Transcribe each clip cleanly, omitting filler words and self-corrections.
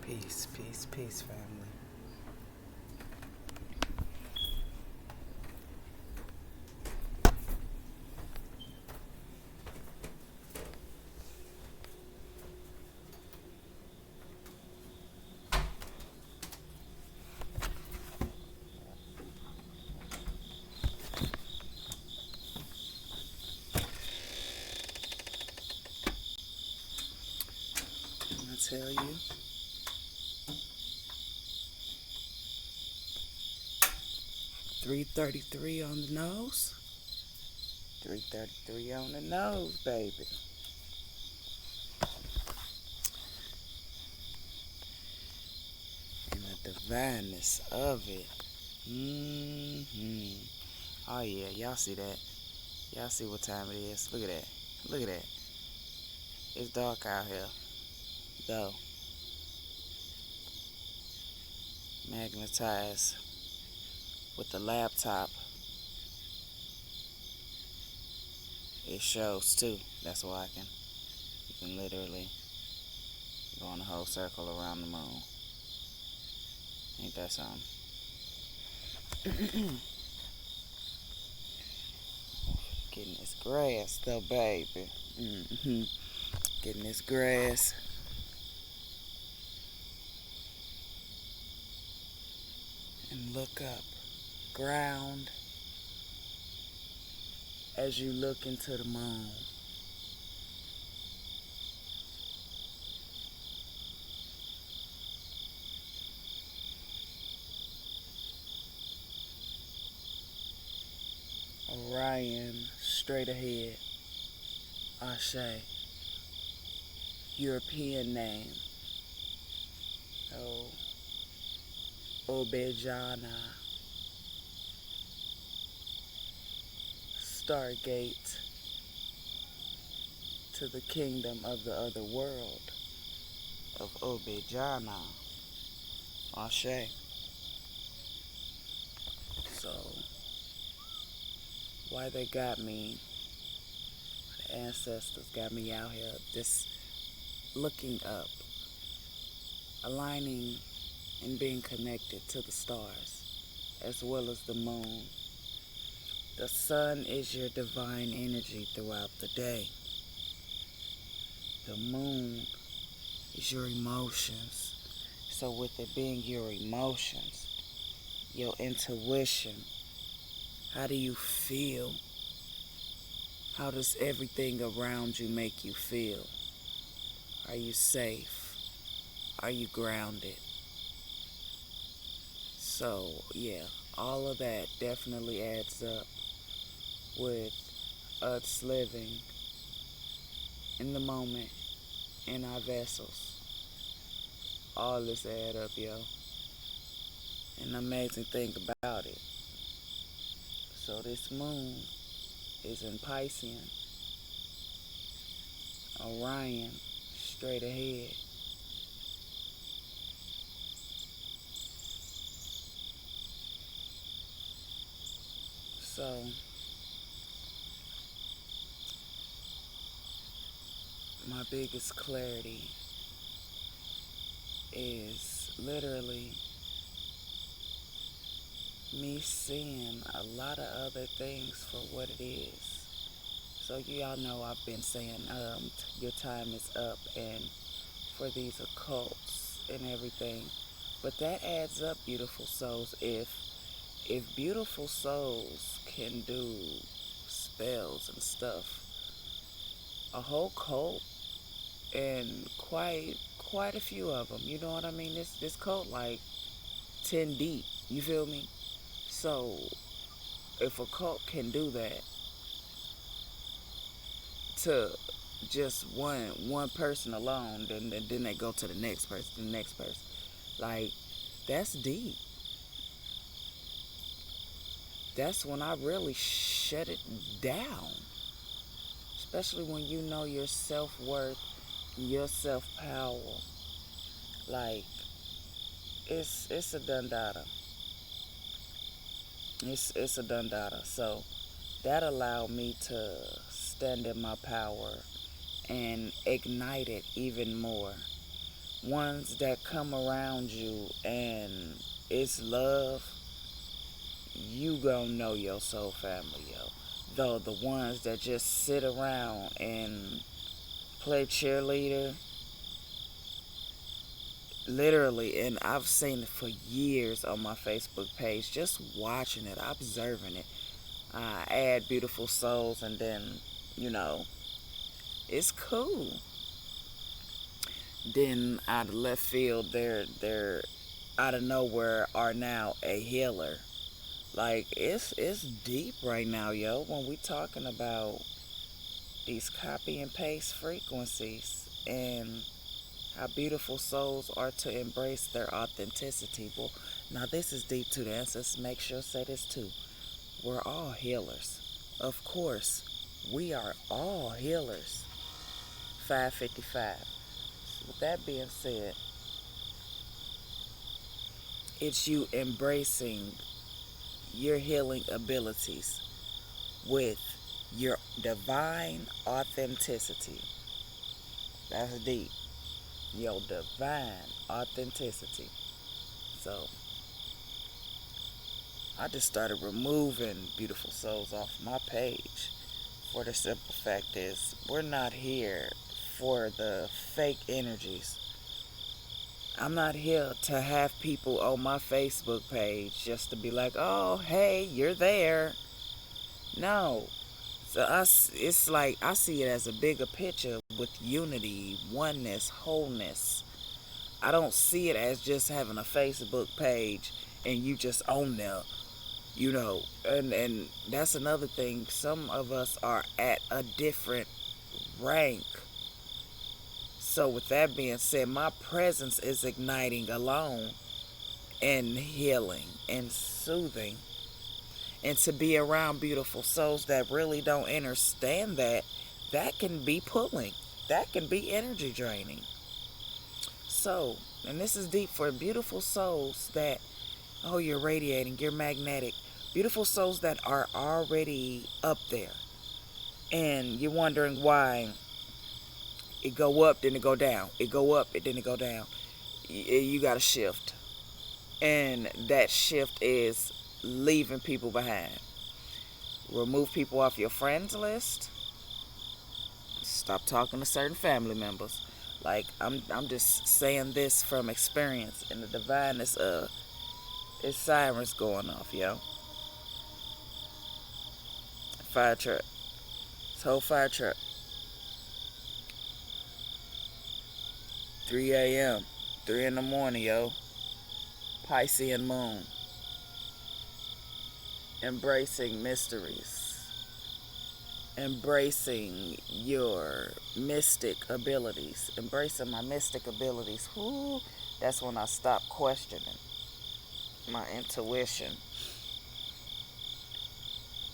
Peace, peace, peace, family. I tell you, 3:33 on the nose. 3:33 on the nose, baby. And the divineness of it. Oh yeah, y'all see that? Y'all see what time it is? Look at that. Look at that. It's dark out here, though. Magnetized with the laptop. It shows too. That's why you can literally go on a whole circle around the moon. Ain't that something? Getting this grass though, baby. Getting this grass. And look up. Ground as you look into the moon. Orion, straight ahead. Ashe. European name. Oh. Obejana. Stargate to the kingdom of the other world of Obejana. Ashe. So, why they got me, the ancestors got me out here just looking up, aligning and being connected to the stars as well as the moon. The sun is your divine energy throughout the day. The moon is your emotions. So with it being your emotions, your intuition, how do you feel? How does everything around you make you feel? Are you safe? Are you grounded? So, yeah, all of that definitely adds up with us living in the moment in our vessels. All this add up, yo. And the amazing thing about it, so this moon is in PISCEAN, Orion, straight ahead. So, my biggest clarity is literally me seeing a lot of other things for what it is. So y'all know I've been saying your time is up and for these occults and everything. But that adds up, beautiful souls. If beautiful souls can do spells and stuff, a whole cult and quite a few of them, you know what I mean? This cult like 10 deep, you feel me? So if a cult can do that to just one person alone, then they go to the next person, Like, that's deep. That's when I really shut it down. Especially when you know your self-worth, your self-power. Like, it's a done data. It's a done data. So that allowed me to stand in my power and ignite it even more ones that come around you and it's love, you gonna know your soul family, yo. Though the ones that just sit around and play cheerleader, literally, and I've seen it for years on my Facebook page, just watching it, observing it. I add beautiful souls, and then, you know, it's cool. Then out of left field, they're out of nowhere are now a healer. Like it's deep right now, yo. When we talking about these copy and paste frequencies and how beautiful souls are to embrace their authenticity. Well, now this is deep too. The ancestors make sure say this too. We're all healers. Of course, we are all healers. 555. With that being said, it's you embracing your healing abilities with your divine authenticity. That's deep. Your divine authenticity. So, I just started removing beautiful souls off my page. For the simple fact is, we're not here for the fake energies. I'm not here to have people on my Facebook page just to be like, oh, hey, you're there. No. So it's like I see it as a bigger picture with unity, oneness, wholeness. I don't see it as just having a Facebook page and you just own there, you know. And that's another thing. Some of us are at a different rank. So with that being said, my presence is igniting alone and healing and soothing. And to be around beautiful souls that really don't understand that, that can be pulling. That can be energy draining. So, and this is deep for beautiful souls that, oh, you're radiating, you're magnetic. Beautiful souls that are already up there. And you're wondering why it go up, then it go down. It go up, then it go down. You got to shift. And that shift is leaving people behind. Remove people off your friends list. Stop talking to certain family members. Like I'm just saying this from experience, and the divineness of it's sirens going off, yo. Fire truck. This whole fire truck. 3 a.m. 3 in the morning, yo. PISCEAN moon. Embracing mysteries. Embracing your mystic abilities. Embracing my mystic abilities. Whoo, that's when I stopped questioning my intuition.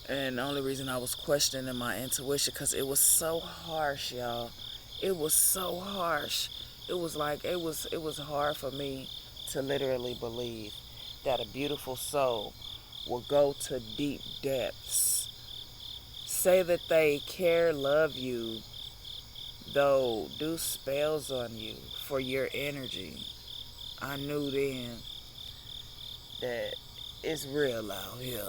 And the only reason I was questioning my intuition because it was so harsh, y'all. It was so harsh. It was like it was hard for me to literally believe that a beautiful soul will go to deep depths, say that they care, love you, though do spells on you for your energy. I knew then that it's real out here.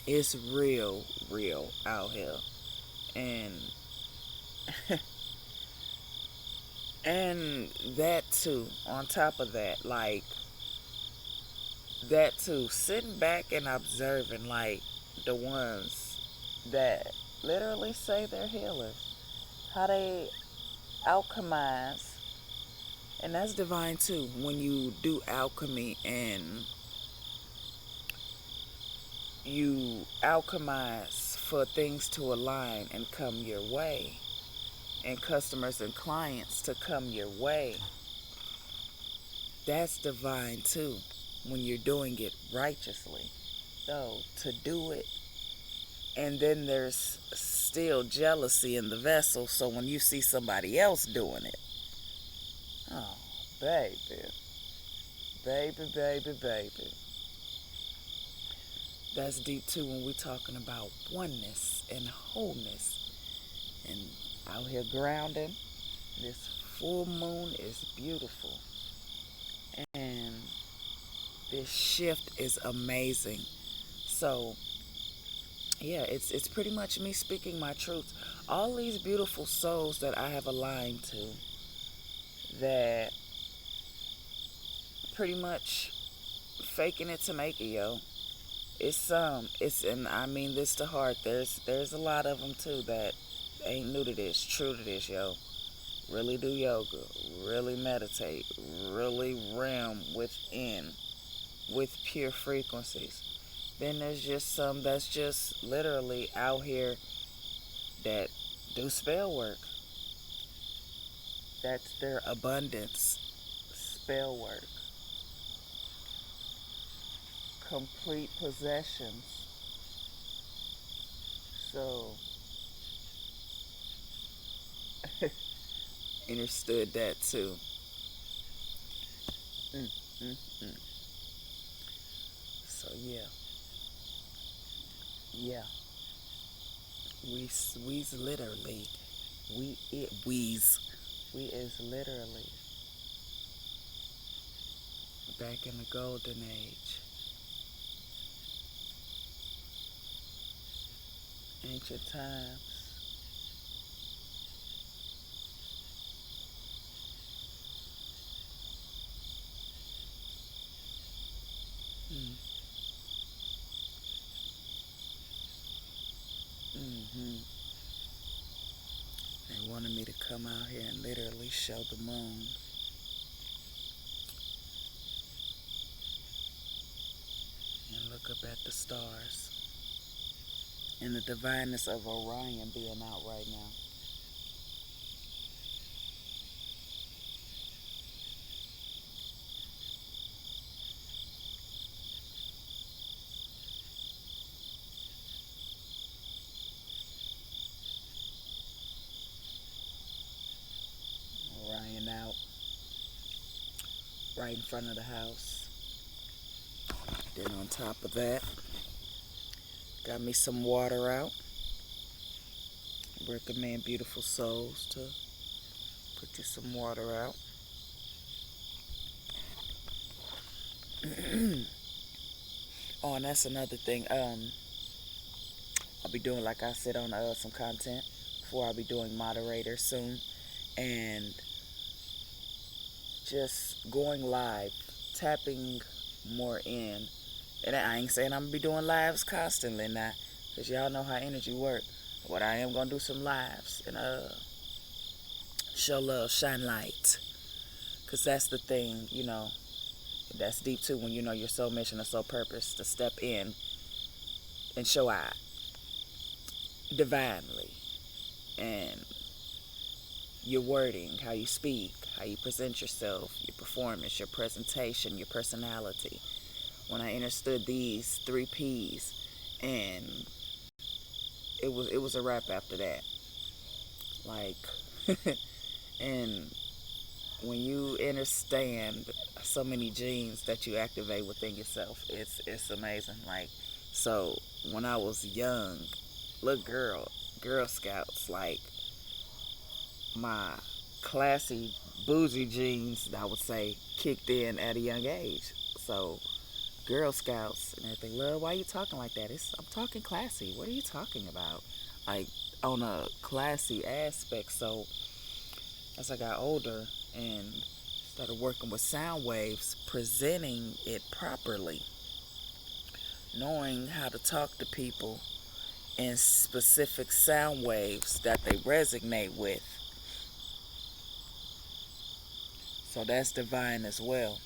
It's real out here. And and that too, on top of that, like that too, sitting back and observing like the ones that literally say they're healers, how they alchemize, and that's divine too. When you do alchemy and you alchemize for things to align and come your way, and customers and clients to come your way, that's divine too. When you're doing it righteously, though, to do it, and then there's still jealousy in the vessel. So when you see somebody else doing it, oh, baby, baby, baby, baby. That's deep too when we're talking about oneness and wholeness and out here grounding this full moon is beautiful. And this shift is amazing. So, yeah, it's pretty much me speaking my truth. All these beautiful souls that I have aligned to that pretty much faking it to make it, yo. It's and I mean this to heart. There's a lot of them too that ain't new to this, true to this, yo. Really do yoga, really meditate, really realm within with pure frequencies. Then there's just some that's just literally out here that do spell work. That's their abundance. Spell work. Complete possessions. So, understood that too. Mm, mm, mm. So, yeah. Yeah. We's literally. We's. We is literally back in the golden age. Ancient times. Mm, hmm They wanted me to come out here and literally show the moon and look up at the stars and the divineness of Orion being out right now. Orion out right in front of the house. Then on top of that, got me some water out. Recommend beautiful souls to put you some water out. Oh, and that's another thing. I'll be doing, like I said, on some content before I'll be doing moderator soon, and just going live, tapping more in. And I ain't saying I'm gonna be doing lives constantly now, cause y'all know how energy work. But I am gonna do some lives and show love, shine light, cause that's the thing, you know. That's deep too when you know your soul mission or soul purpose to step in and show out divinely and your wording, how you speak, how you present yourself, your performance, your presentation, your personality. When I understood these three P's, and it was a wrap after that. Like, and when you understand so many genes that you activate within yourself, it's amazing. Like, so when I was young, little Girl Scouts, like my classy bougie genes, I would say, kicked in at a young age. So Girl Scouts and everything. Love, why are you talking like that? I'm talking classy. What are you talking about? Like on a classy aspect. So as I got older and started working with sound waves, presenting it properly, knowing how to talk to people in specific sound waves that they resonate with. So that's divine as well.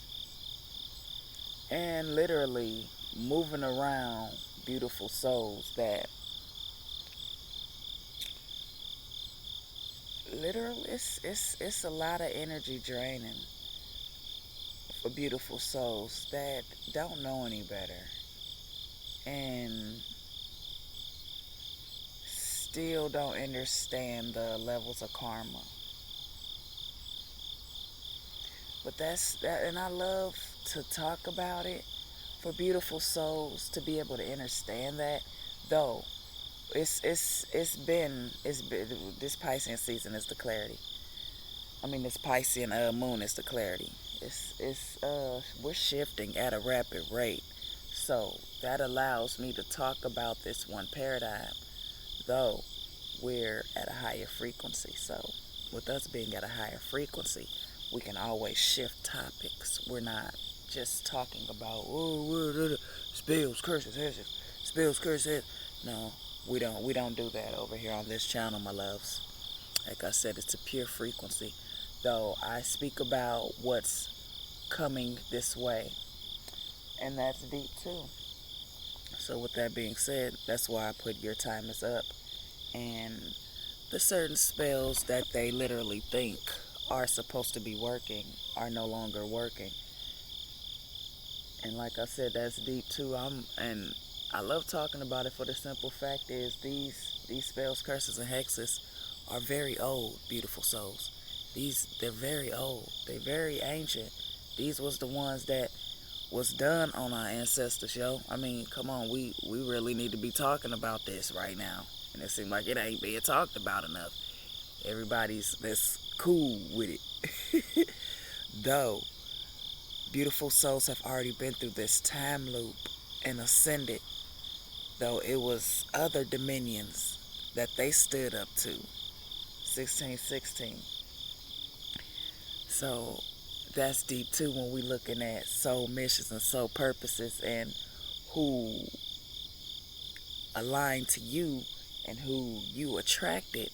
And literally moving around beautiful souls that literally it's a lot of energy draining for beautiful souls that don't know any better and still don't understand the levels of karma. But that's that, and I love to talk about it for beautiful souls to be able to understand that. Though it's been this Piscean season is the clarity. I mean, this Piscean moon is the clarity. It's we're shifting at a rapid rate. So that allows me to talk about this one paradigm, though we're at a higher frequency. So with us being at a higher frequency, we can always shift topics. We're not just talking about spells, curses, hexes, spells, curses. No, we don't do that over here on this channel, my loves. Like I said, it's a pure frequency. Though I speak about what's coming this way, and that's deep too. So with that being said, that's why I put your time is up. And the certain spells that they literally think are supposed to be working are no longer working. And like I said, that's deep too. And I love talking about it for the simple fact is these spells, curses, and hexes are very old, beautiful souls. They're very old. They're very ancient. These was the ones that was done on our ancestors, yo. I mean, come on, we really need to be talking about this right now. And it seems like it ain't being talked about enough. Everybody's that's cool with it. Though beautiful souls have already been through this time loop and ascended, though it was other dominions that they stood up to. 1616. So that's deep too when we looking at soul missions and soul purposes and who aligned to you and who you attracted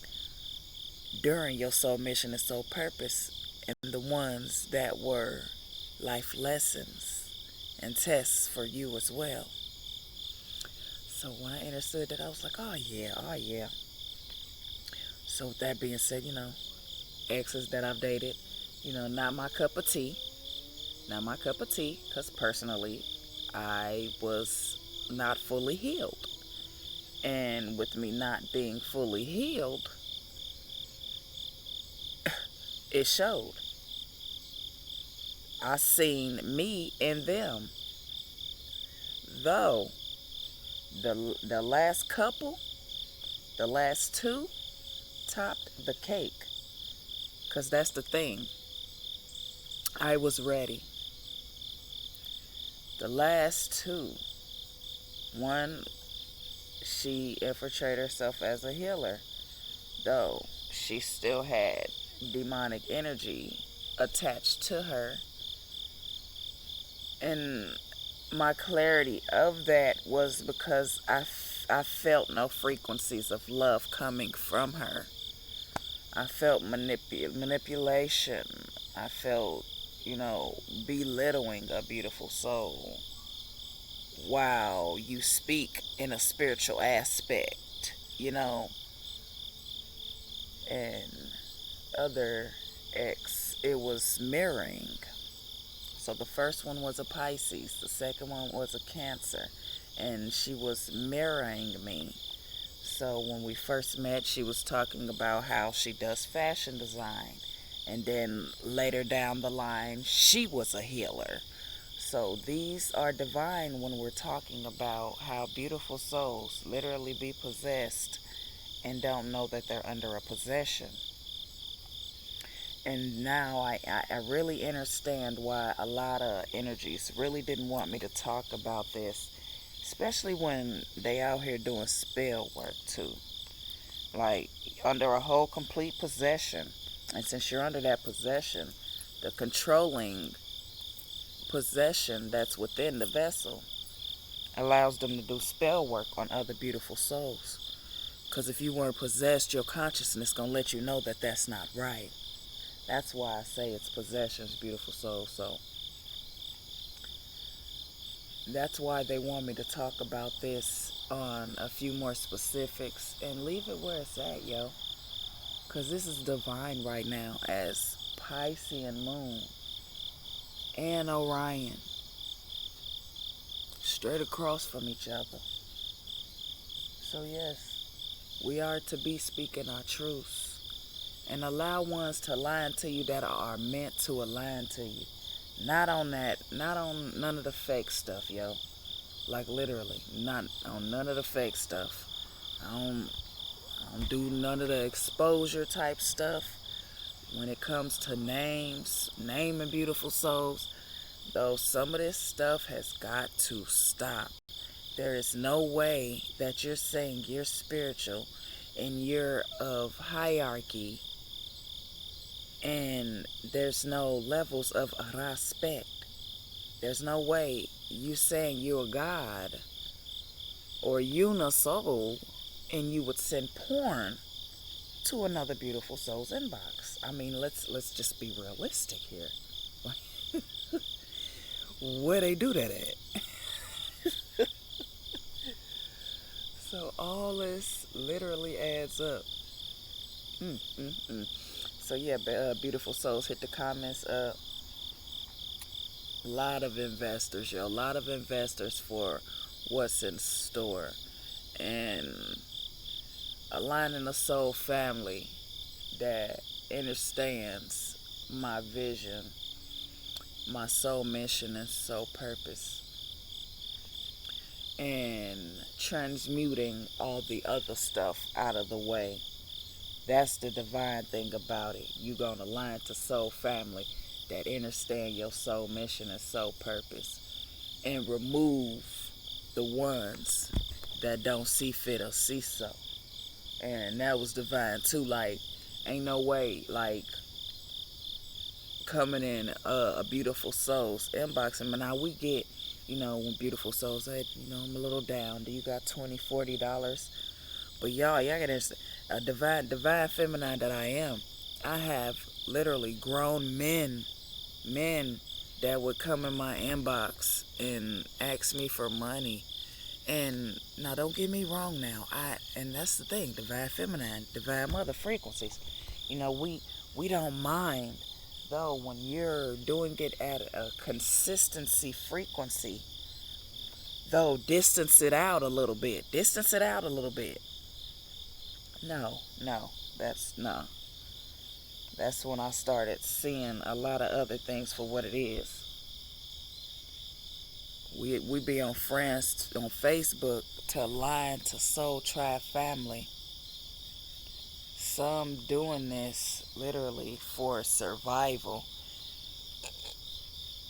during your soul mission and soul purpose, and the ones that were life lessons and tests for you as well. So when I understood that, I was like, oh yeah, oh yeah. So with that being said, exes that I've dated, not my cup of tea. Not my cup of tea, because personally, I was not fully healed. And with me not being fully healed, it showed. I seen me in them. Though the last couple, the last two, topped the cake. Because that's the thing. I was ready. The last two, one, she infiltrated herself as a healer, though she still had demonic energy attached to her. And my clarity of that was because I felt no frequencies of love coming from her. I felt manipulation. I felt, belittling a beautiful soul. Wow, you speak in a spiritual aspect, and other ex, it was mirroring. So the first one was a Pisces, the second one was a Cancer, and she was mirroring me. So when we first met, she was talking about how she does fashion design. And then later down the line, she was a healer. So these are divine when we're talking about how beautiful souls literally be possessed and don't know that they're under a possession. And now I really understand why a lot of energies really didn't want me to talk about this, especially when they out here doing spell work too. Like under a whole complete possession. And since you're under that possession, the controlling possession that's within the vessel allows them to do spell work on other beautiful souls. Because if you weren't possessed, your consciousness going to let you know that that's not right. That's why I say it's possessions, beautiful soul. So that's why they want me to talk about this on a few more specifics and leave it where it's at, yo. Because this is divine right now as Piscean moon and Orion straight across from each other. So yes, we are to be speaking our truths and allow ones to align to you that are meant to align to you. Not on none of the fake stuff, yo. Like literally, not on none of the fake stuff. I don't do none of the exposure type stuff. when it comes to names, naming beautiful souls, though some of this stuff has got to stop. There is no way that you're saying you're spiritual and you're of hierarchy and there's no levels of respect. There's no way you saying you're a god or unisoul and you would send porn to another beautiful soul's inbox. I mean, let's just be realistic here. Where they do that at? So all this literally adds up. So yeah, beautiful souls, hit the comments up. A lot of investors, yo. A lot of investors for what's in store. And aligning a soul family that understands my vision, my soul mission, and soul purpose. And transmuting all the other stuff out of the way. That's the divine thing about it. You gonna align to soul family that understand your soul mission and soul purpose, and remove the ones that don't see fit or see so. And that was divine too. Like, ain't no way, like, coming in a beautiful soul's inbox. And now we get, when beautiful souls said, I'm a little down. Do you got $20, $40? But y'all gotta, a divine feminine that I am. I have literally grown men that would come in my inbox and ask me for money. And now don't get me wrong now. And that's the thing, divine feminine, divine mother frequencies. We don't mind though when you're doing it at a consistency frequency. Though distance it out a little bit. No, no. That's when I started seeing a lot of other things for what it is. We be on friends on Facebook to align to Soul Tribe family. Some doing this literally for survival.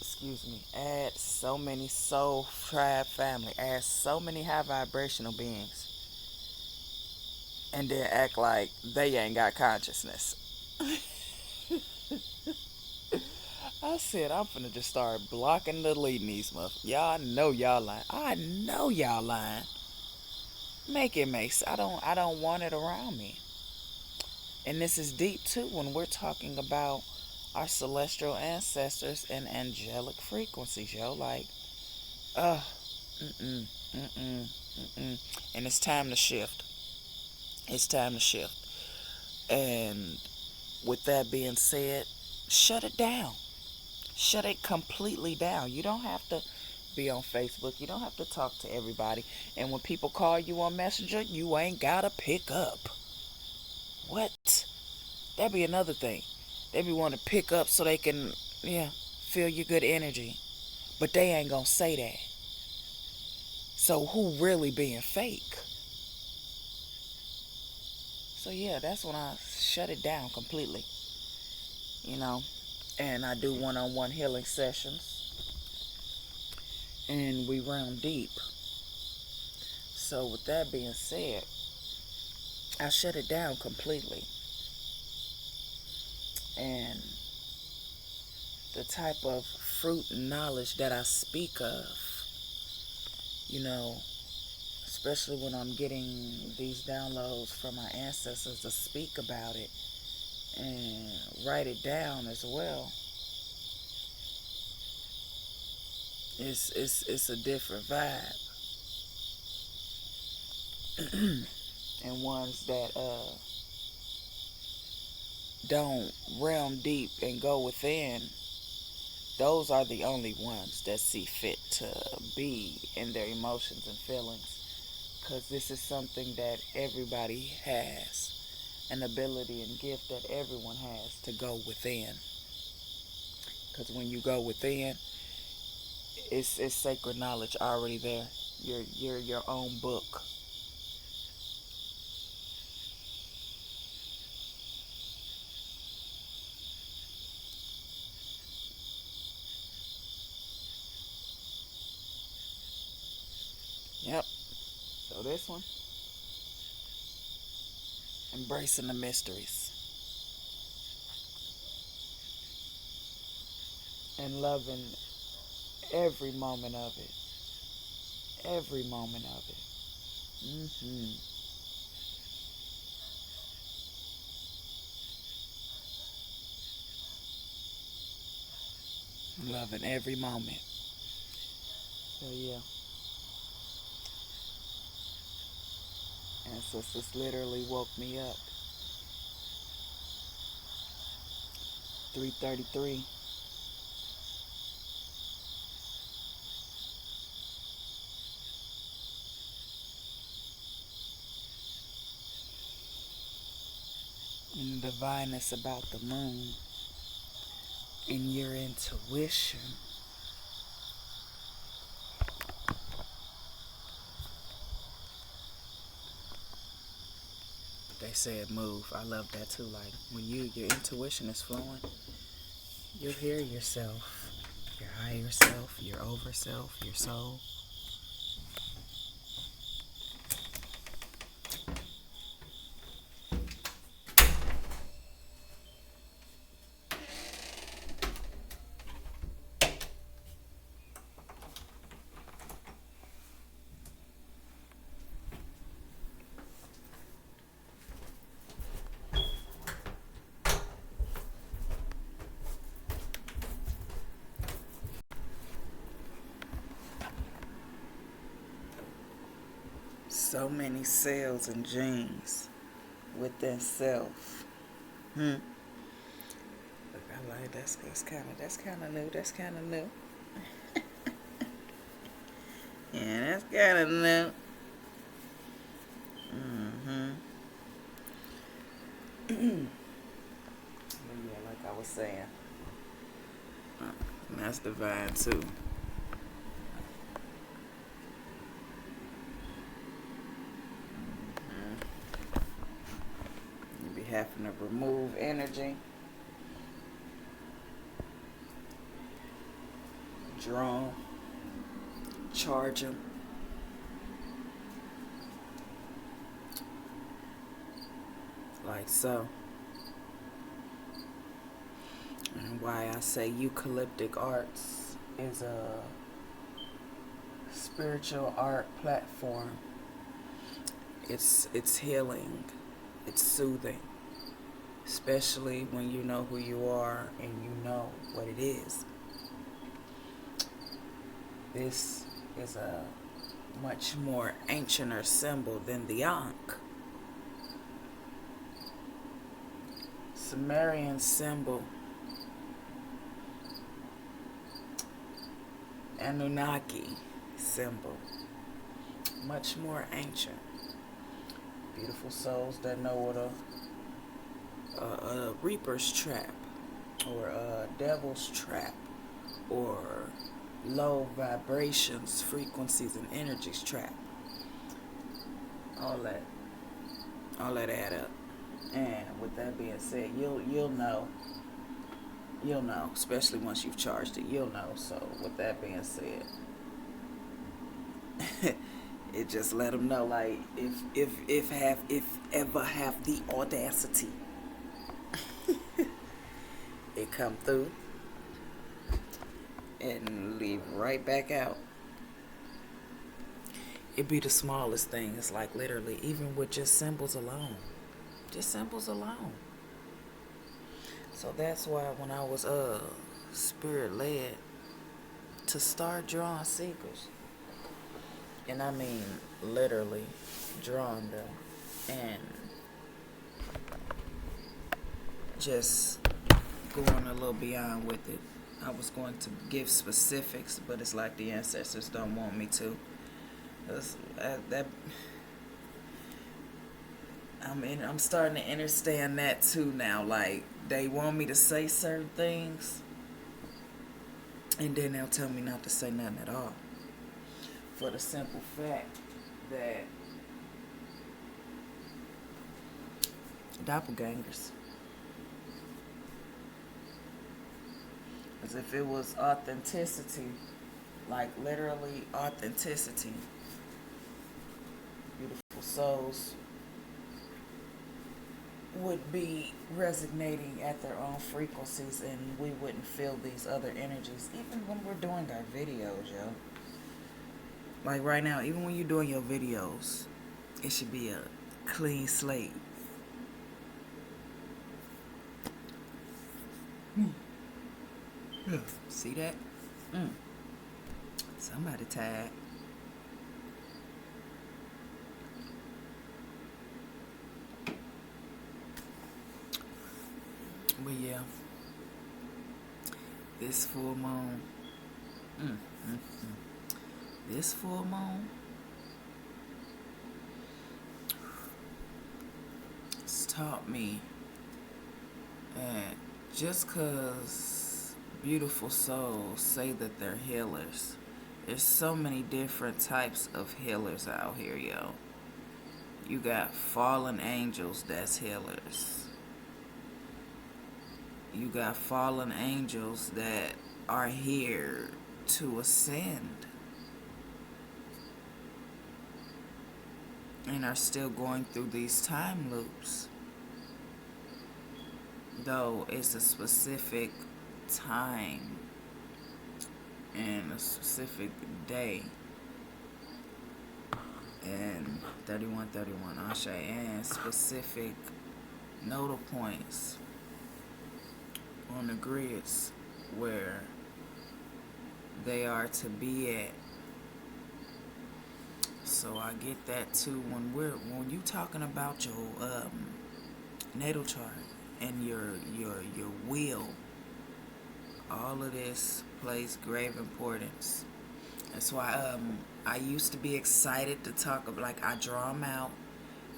Excuse me. Add so many Soul Tribe family. Add so many high vibrational beings. And then act like they ain't got consciousness. I said I'm finna just start blocking and deleting these motherfuckers. Y'all know y'all lying. I know y'all lying. Make it make sense. I don't want it around me. And this is deep too when we're talking about our celestial ancestors and angelic frequencies, yo. Like, mm-mm, mm-mm, mm-mm. And it's time to shift. It's time to shift. And with that being said, shut it down. Shut it completely down. You don't have to be on Facebook. You don't have to talk to everybody. And when people call you on Messenger, you ain't gotta pick up. What? That'd be another thing. They be wanting to pick up so they can, feel your good energy. But they ain't gonna say that. So who really being fake? So yeah, that's when I shut it down completely. And I do one-on-one healing sessions. And we run deep. So with that being said, I shut it down completely. And the type of fruit and knowledge that I speak of, especially when I'm getting these downloads from my ancestors to speak about it and write it down as well. It's a different vibe. And ones that don't realm deep and go within, those are the only ones that see fit to be in their emotions and feelings. Because this is something that everybody has, an ability and gift that everyone has to go within. Because when you go within, it's sacred knowledge already there. You're your own book. Yep. So this one, embracing the mysteries and loving every moment of it. Every moment of it. Loving every moment. So yeah. Ancestors literally woke me up. 3:33. And the divineness about the moon and your intuition. They said move. I love that too. Like when your intuition is flowing, you'll hear yourself, your higher self, your over self, your soul. So many cells and genes within self. Look, I like that's kind of new. That's kind of new. Yeah, that's kind of new. But yeah, like I was saying, and that's divine too. You be having to remove energy, draw 'em, charge them. Like so. And why I say eucalyptic arts is a spiritual art platform. It's healing. It's soothing. Especially when you know who you are and you know what it is. This is a much more ancienter symbol than the Ankh. Sumerian symbol. Anunnaki symbol. Much more ancient. Beautiful souls that know what a reaper's trap or a devil's trap or low vibrations, frequencies, and energies trap. All that add up. And with that being said, you'll know, especially once you've charged it, you'll know. So with that being said, it just let them know, like if ever have the audacity, it come through and leave right back out. It be the smallest things, like literally, even with just symbols alone. Just symbols alone. So that's why when I was spirit led to start drawing seekers, and I mean literally drawing them and just going a little beyond with it. I was going to give specifics, but it's like the ancestors don't want me to. I'm starting to understand that too now. Like, they want me to say certain things, and then they'll tell me not to say nothing at all. For the simple fact that doppelgangers. As if it was authenticity, like literally authenticity, souls would be resonating at their own frequencies, and we wouldn't feel these other energies even when we're doing our videos, yo. Like right now, even when you're doing your videos, it should be a clean slate. See that? Somebody tired. But yeah, this full moon, this full moon, it's taught me that just because beautiful souls say that they're healers, there's so many different types of healers out here, yo. You got fallen angels that's healers. You got fallen angels that are here to ascend and are still going through these time loops. Though it's a specific time and a specific day. And 3131 Ashe, and specific nodal points on the grids where they are to be at. So I get that too when you talking about your natal chart and your will. All of this plays grave importance. That's why I used to be excited to talk about, like, I draw them out,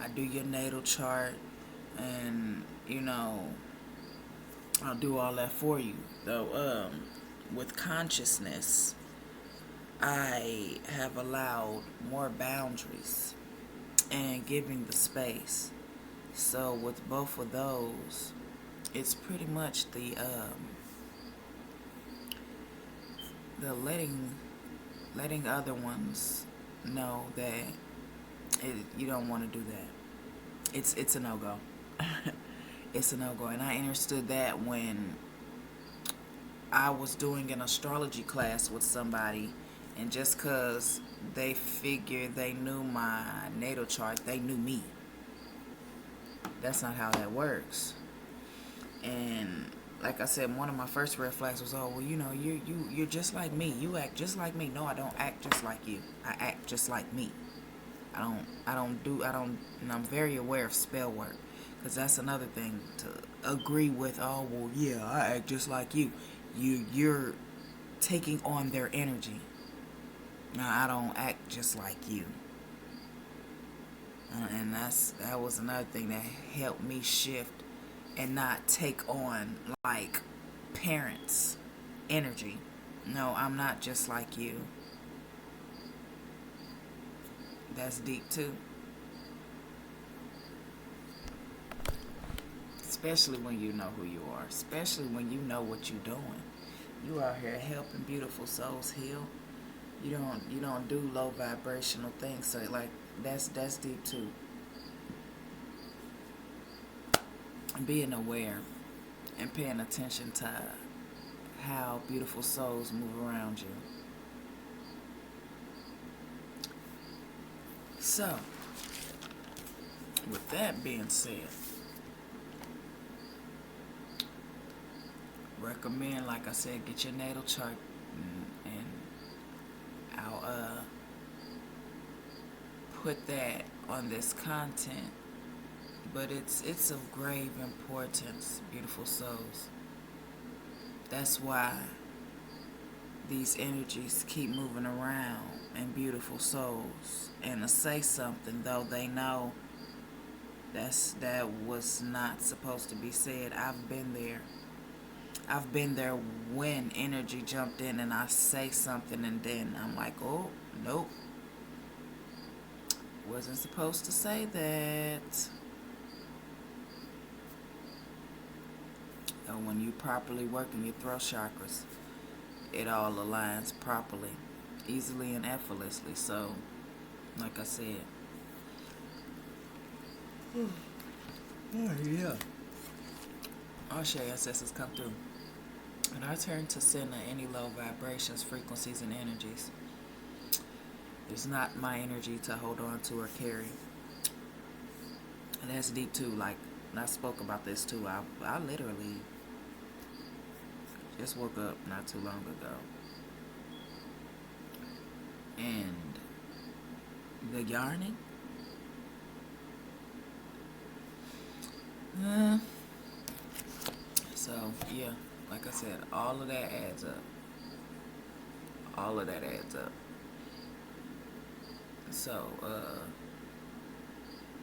I do your natal chart, and I'll do all that for you. Though with consciousness, I have allowed more boundaries and giving the space. So with both of those, it's pretty much the letting other ones know that you don't want to do that. It's a no-go. It's a no-go. And I understood that when I was doing an astrology class with somebody, and just because they figured they knew my natal chart, they knew me. That's not how that works. And like I said, one of my first red flags was, oh, well, you're just like me. You act just like me. No, I don't act just like you. I act just like me. And I'm very aware of spell work, because that's another thing to agree with. Oh, well, yeah, I act just like you. You're taking on their energy. No, I don't act just like you. And that was another thing that helped me shift and not take on, like, parents' energy. No, I'm not just like you. That's deep too. Especially when you know who you are. Especially when you know what you're doing. You out here helping beautiful souls heal. You don't do low vibrational things. So, like, that's deep too. And being aware and paying attention to how beautiful souls move around you. So, with that being said, recommend, like I said, get your natal chart, and I'll put that on this content. But it's of grave importance, beautiful souls. That's why these energies keep moving around in beautiful souls, and to say something, though they know that was not supposed to be said. I've been there when energy jumped in and I say something, and then I'm like, oh, nope, wasn't supposed to say that. And when you properly working your throat chakras, it all aligns properly, easily and effortlessly. So, like I said, Oh, yeah. All share ancestors come through. And I turn to send any low vibrations, frequencies, and energies. It's not my energy to hold on to or carry. And that's deep too. Like, I spoke about this too. I literally just woke up not too long ago. And the yarning? So, yeah, like I said, all of that adds up. All of that adds up. So,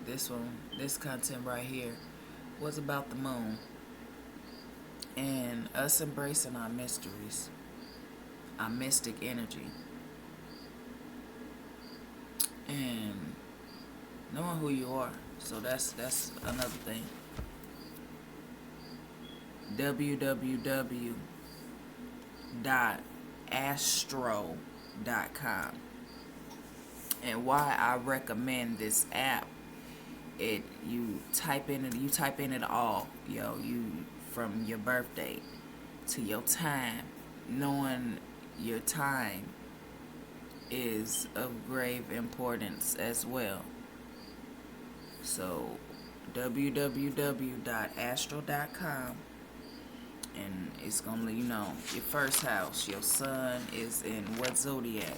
this content right here was about the moon and us embracing our mysteries, our mystic energy, and knowing who you are. So that's another thing. www.astro.com. And why I recommend this app, you type in it all, you from your birth date to your time. Knowing your time is of grave importance as well. So www.astro.com, and it's gonna let you know your first house, your sun is in what zodiac,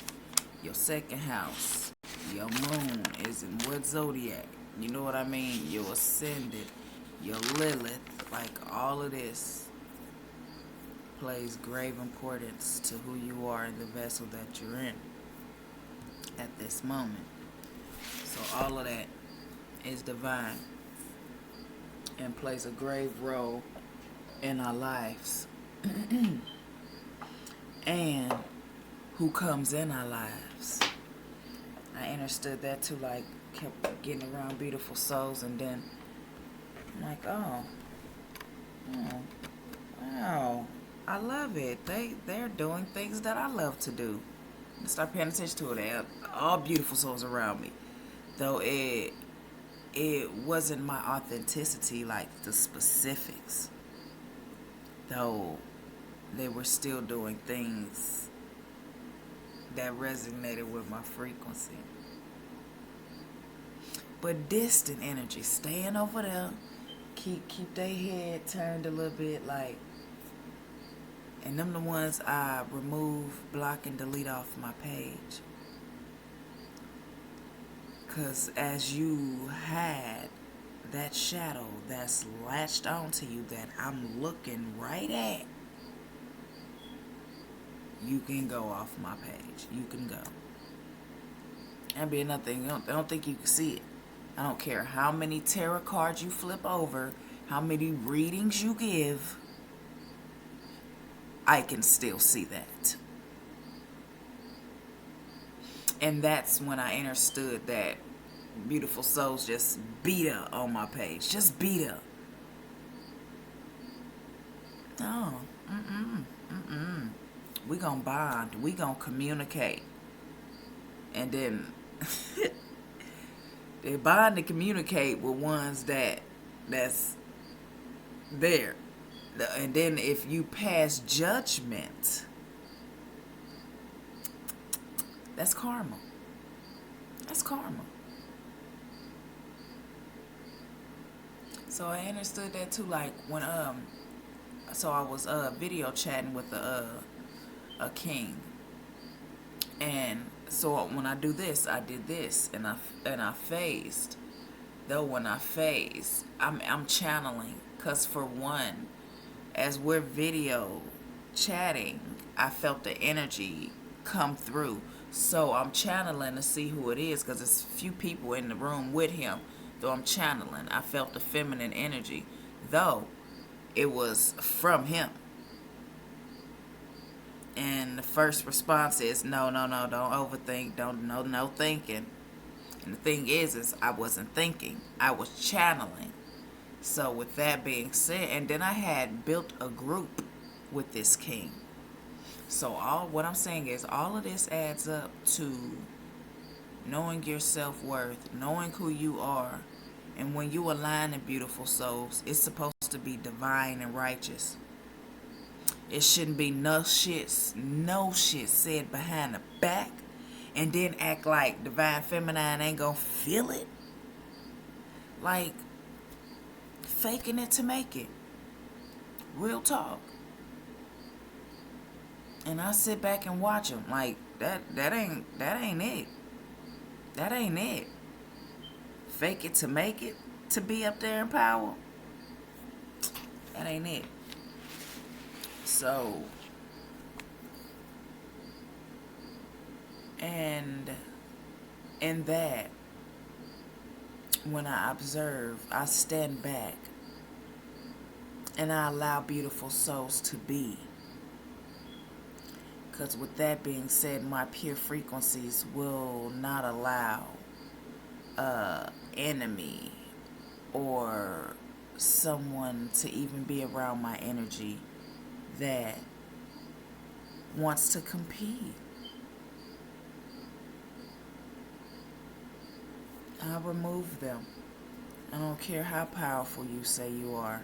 your second house, your moon is in what zodiac, you know what I mean, your ascendant, your Lilith, like all of this plays grave importance to who you are in the vessel that you're in at this moment. So all of that is divine and plays a grave role in our lives and who comes in our lives. I understood that too, like kept getting around beautiful souls, and then I'm like, oh wow, I love it. They're doing things that I love to do. I start paying attention to it. They're all beautiful souls around me, though it wasn't my authenticity, like the specifics, though they were still doing things that resonated with my frequency. But distant energy, staying over there, keep their head turned a little bit, like, and them the ones I remove, block, and delete off my page. Because as you had that shadow that's latched onto you that I'm looking right at, you can go off my page. You can go. And be another thing, I don't think you can see it. I don't care how many tarot cards you flip over, how many readings you give, I can still see that. And that's when I understood that beautiful souls just beat her on my page. Just beat her. No. We gonna bond. We gonna communicate. And then they bond and communicate with ones that's there. And then if you pass judgment, that's karma. That's karma. So I understood that too, like when so I was video chatting with a king, and so when I do this, I did this, and I phased. Though when I phase, I'm channeling, cause for one, as we're video chatting, I felt the energy come through. So I'm channeling to see who it is, cause there's few people in the room with him. Though I'm channeling, I felt the feminine energy, though it was from him. And the first response is, no, don't overthink, no thinking. And the thing is I wasn't thinking, I was channeling. So with that being said, and then I had built a group with this king. So what I'm saying is all of this adds up to knowing your self-worth, knowing who you are, And when you align in beautiful souls, it's supposed to be divine and righteous. It shouldn't be no shit said behind the back and then act like divine feminine ain't gonna feel it. Like faking it to make it. Real talk. And I sit back and watch them like that ain't it. That ain't it. Fake it to make it, to be up there in power. That ain't it. So, and in that, when I observe, I stand back and I allow beautiful souls to be. Because with that being said, my pure frequencies will not allow enemy or someone to even be around my energy that wants to compete. I remove them. I don't care how powerful you say you are.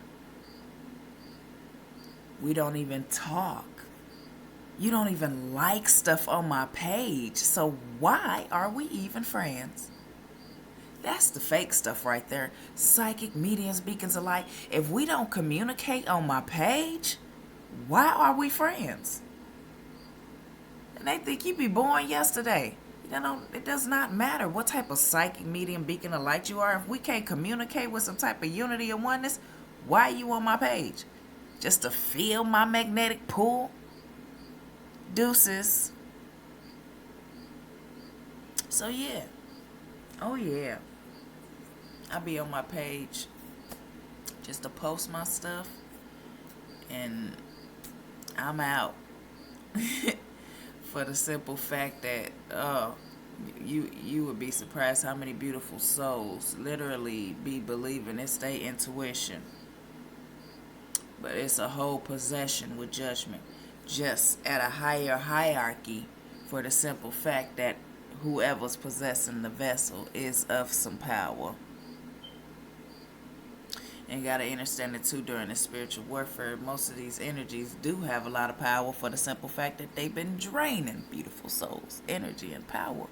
We don't even talk. You don't even like stuff on my page. So why are we even friends? That's the fake stuff right there. Psychic, mediums, beacons alike. If we don't communicate on my page, why are we friends? And they think you be born yesterday. You know, it does not matter what type of psychic, medium, beacon alike you are. If we can't communicate with some type of unity or oneness, why are you on my page? Just to feel my magnetic pull? Deuces. So yeah. Oh yeah. I be on my page just to post my stuff and I'm out. For the simple fact that you would be surprised how many beautiful souls literally be believing it's their intuition. But it's a whole possession with judgment. Just at a higher hierarchy, for the simple fact that whoever's possessing the vessel is of some power. And you got to understand it too, during the spiritual warfare, most of these energies do have a lot of power for the simple fact that they've been draining beautiful souls' energy and power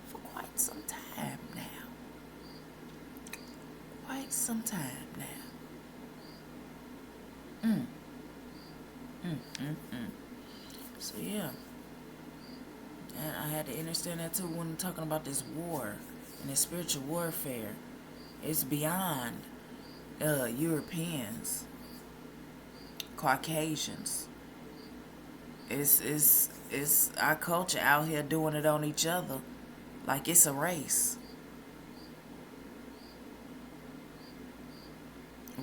for quite some time now. Quite some time now. So yeah. And I had to understand that too when talking about this war and this spiritual warfare. It's beyond Europeans, Caucasians. It's our culture out here doing it on each other like it's a race.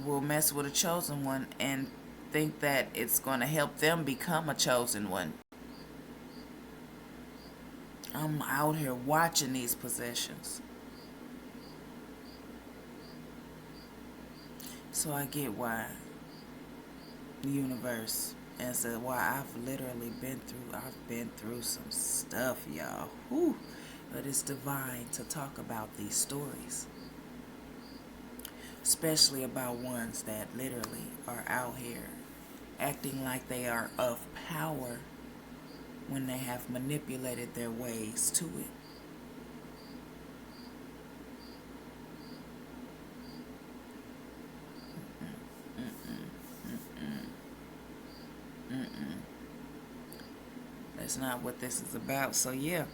We'll mess with a chosen one and think that it's going to help them become a chosen one. I'm out here watching these possessions. So I get why the universe, and so why I've literally been through some stuff, y'all. Whew. But it's divine to talk about these stories. Especially about ones that literally are out here acting like they are of power when they have manipulated their ways to it. That's not what this is about. So yeah,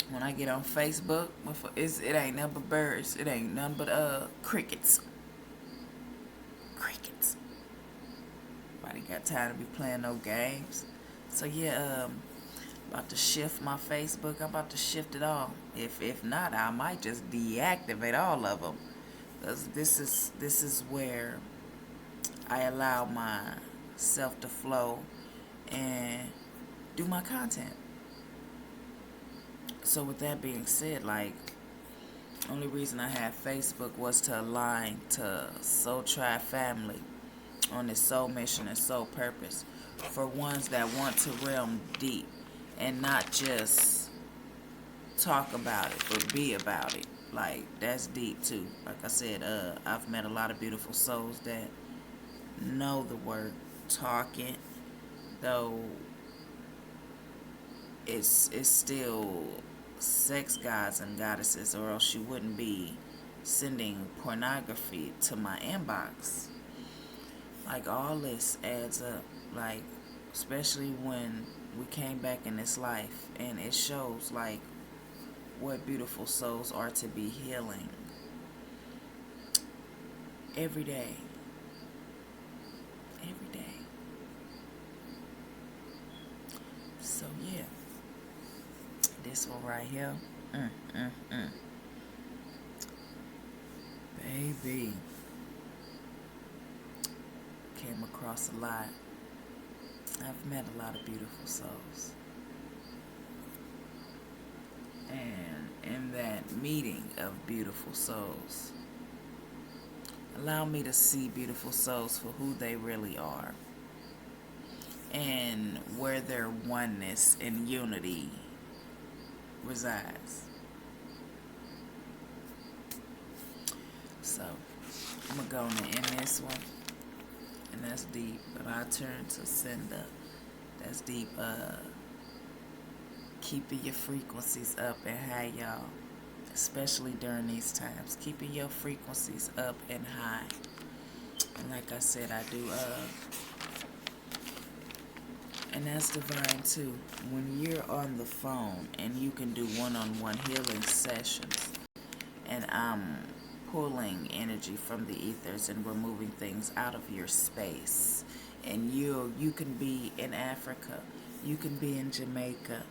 when I get on Facebook, it ain't nothing but birds. It ain't nothing but crickets. Crickets. Nobody got time to be playing no games. So yeah, about to shift my Facebook. I'm about to shift it all. If not, I might just deactivate all of them. Because this is where I allow myself to flow and do my content. So with that being said, like, only reason I had Facebook was to align to Soul Tribe family on this soul mission and soul purpose for ones that want to realm deep and not just talk about it, but be about it. Like, that's deep too. Like I said, I've met a lot of beautiful souls that know the word, talk it, though it's still sex gods and goddesses, or else you wouldn't be sending pornography to my inbox. Like, all this adds up. Like, especially when we came back in this life, and it shows like what beautiful souls are to be healing every day. Every day. So yeah, this one right here, mm, mm, mm. Baby, came across a lot. I've met a lot of beautiful souls, and in that meeting of beautiful souls, allow me to see beautiful souls for who they really are, and where their oneness and unity resides. So I'm gonna go on and end this one, and that's deep. But I turn to Cinda. That's deep. Keeping your frequencies up and high, y'all. Especially during these times, keeping your frequencies up and high. And like I said, I do. And that's divine too. When you're on the phone and you can do one-on-one healing sessions, and I'm pulling energy from the ethers and removing things out of your space. And you can be in Africa, you can be in Jamaica,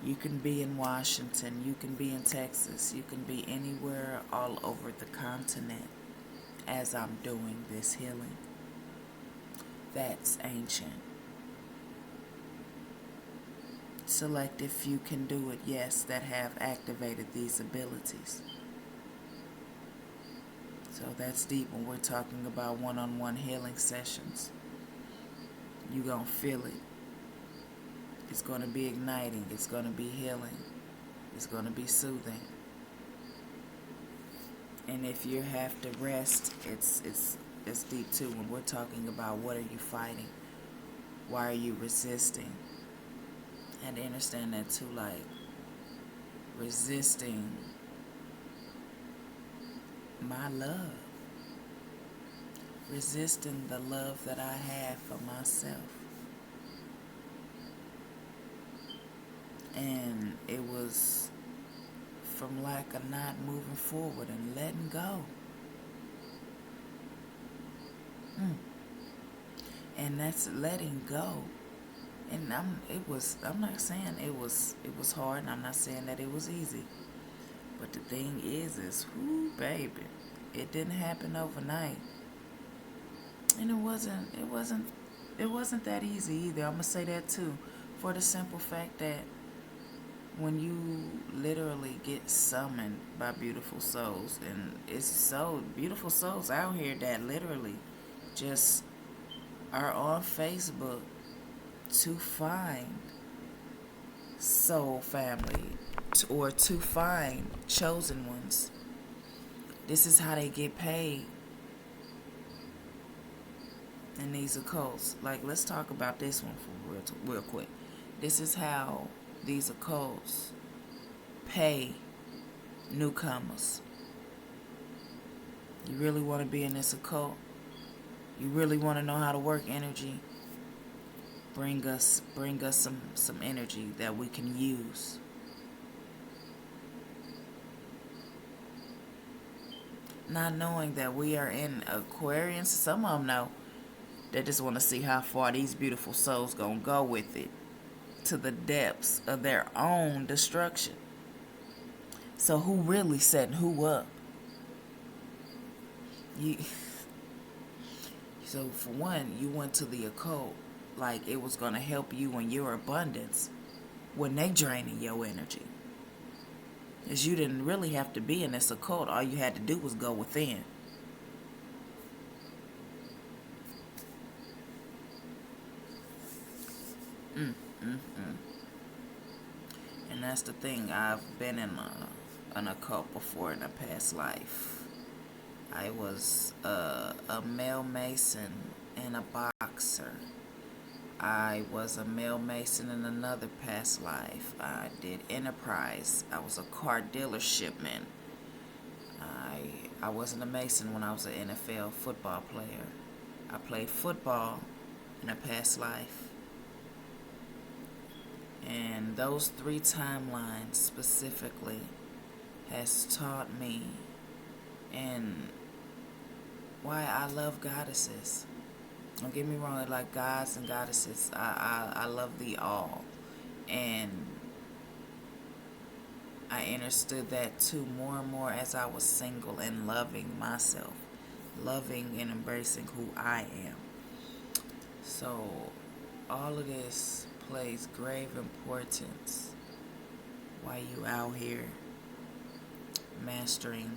you can be in Washington, you can be in Texas, you can be anywhere all over the continent as I'm doing this healing. That's ancient. Select if you can do it, yes, that have activated these abilities. So that's deep when we're talking about one-on-one healing sessions. You're going to feel it. It's going to be igniting. It's going to be healing. It's going to be soothing. And if you have to rest, it's deep too when we're talking about what are you fighting? Why are you resisting? And to understand that too, like resisting my love. Resisting the love that I have for myself. And it was from lack of not moving forward and letting go. And that's letting go. And I'm not saying it was hard, and I'm not saying that it was easy. But the thing is whoo, baby, it didn't happen overnight. And it wasn't that easy either. I'm gonna say that too, for the simple fact that when you literally get summoned by beautiful souls, and it's so beautiful souls out here that literally just are on Facebook to find soul family or to find chosen ones. This is how they get paid in these occults. Like, let's talk about this one for real quick. This is how these occults pay newcomers. You really want to be in this occult? You really want to know how to work energy? Bring us some energy that we can use. Not knowing that we are in Aquarius. Some of them know. They just want to see how far these beautiful souls gonna go with it, to the depths of their own destruction. So who really setting who up? So for one, you went to the occult like it was gonna help you in your abundance, when they draining your energy. Because you didn't really have to be in this occult. All you had to do was go within. And that's the thing. I've been in an occult before in a past life. I was a male mason and a boxer. I was a male mason in another past life. I did enterprise. I was a car dealership man. I wasn't a mason when I was an NFL football player. I played football in a past life. And those 3 timelines specifically has taught me and why I love goddesses. Don't get me wrong, I like gods and goddesses. I love the all. And I understood that too more and more as I was single and loving myself. Loving and embracing who I am. So all of this plays grave importance while you out here mastering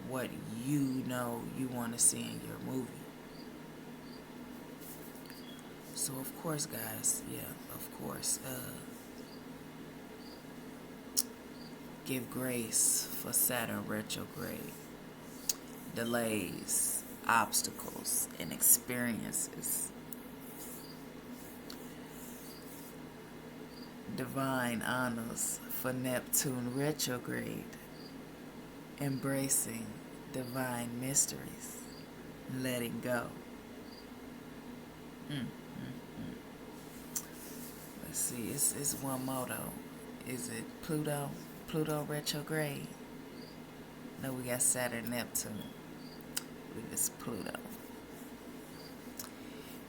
what you know you want to see in your movie. So of course, guys, give grace for Saturn retrograde, delays, obstacles, and experiences. Divine honors for Neptune retrograde, embracing divine mysteries, letting go. Let's see, it's one more though. Is it Pluto? Pluto retrograde? No, we got Saturn, Neptune. I believe it's Pluto.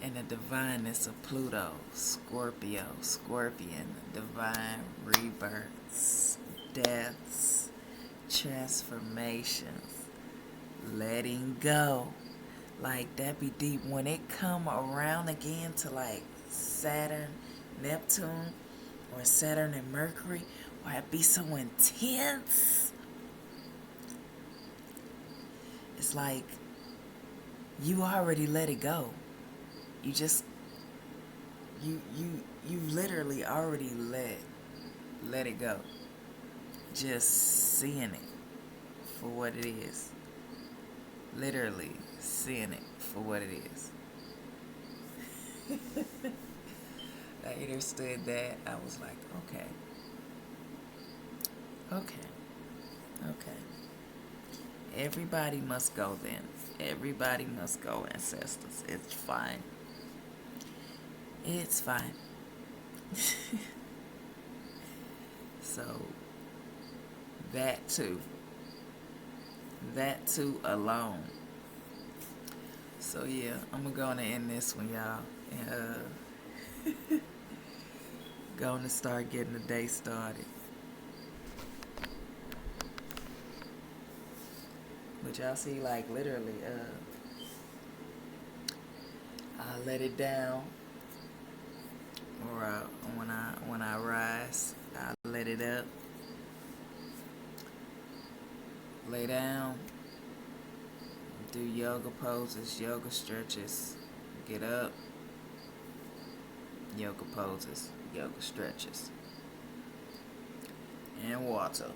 And the divineness of Pluto, Scorpio, Scorpion, divine rebirths, deaths, transformations, letting go. Like, that be deep. When it come around again to like Saturn, Neptune, or Saturn and Mercury, why it be so intense. It's like you already let it go. You just you literally already let it go. Just seeing it for what it is. Literally seeing it for what it is. I understood that. I was like, okay. Everybody must go then. Everybody must go, ancestors. It's fine. It's fine. So, that too alone. So yeah, I'm gonna end this one, y'all. And going to start getting the day started. But y'all see, like, literally, I let it down, or when I rise, I let it up. Lay down, do yoga poses, yoga stretches, get up, yoga poses, yoga stretches, and water.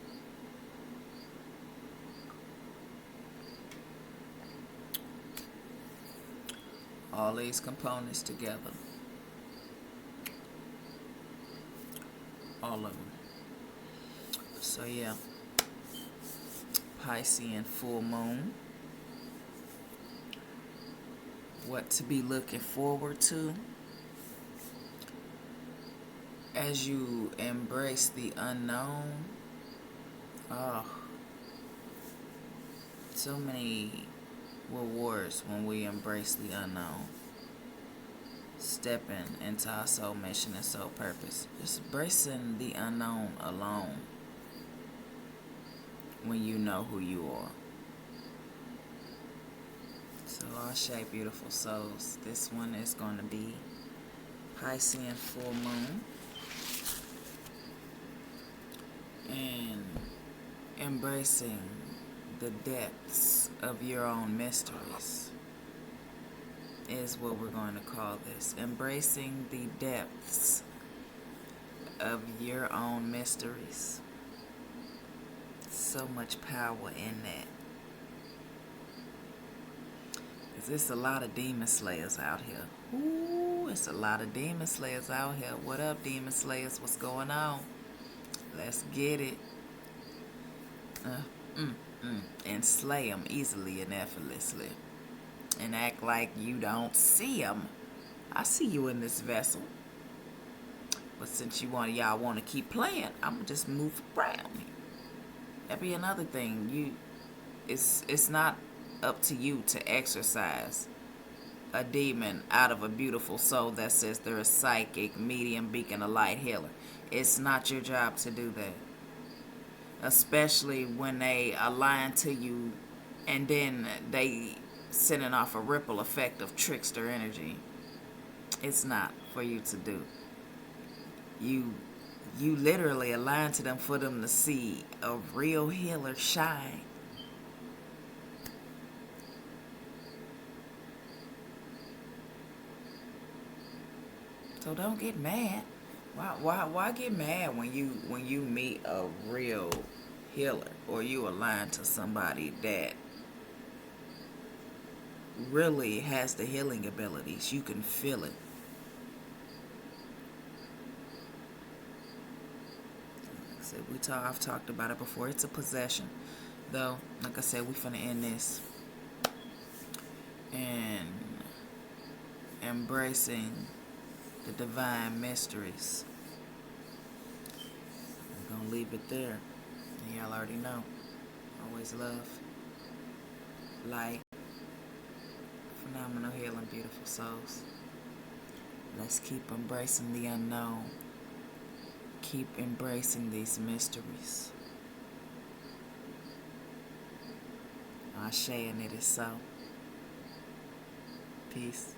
All these components together. All of them. So yeah, PISCEAN full moon. What to be looking forward to as you embrace the unknown. Oh, so many rewards when we embrace the unknown. Stepping into our soul mission and soul purpose. Just embracing the unknown alone when you know who you are. So, Ashe, beautiful souls. This one is going to be PISCEAN full moon. And embracing the depths of your own mysteries is what we're going to call this. Embracing the depths of your own mysteries. So much power in that. Cause it's a lot of demon slayers out here. Ooh, it's a lot of demon slayers out here. What up, demon slayers? What's going on? Let's get it. And slay them easily and effortlessly. And act like you don't see them. I see you in this vessel. But since y'all want to keep playing, I'm gonna just move around here. That'd be another thing. It's not up to you to exercise a demon out of a beautiful soul that says they're a psychic, medium, beacon, a light healer. It's not your job to do that. Especially when they align to you and then they sending off a ripple effect of trickster energy. It's not for you to do. You literally align to them for them to see a real healer shine. So don't get mad. Why get mad when you meet a real healer or you align to somebody that really has the healing abilities? You can feel it. Like I said, I've talked about it before. It's a possession, though. Like I said, we finna end this and embracing the divine mysteries. I'm gonna leave it there. And y'all already know. Always love, light, phenomenal healing, beautiful souls. Let's keep embracing the unknown. Keep embracing these mysteries. Ashe, and it is so. Peace.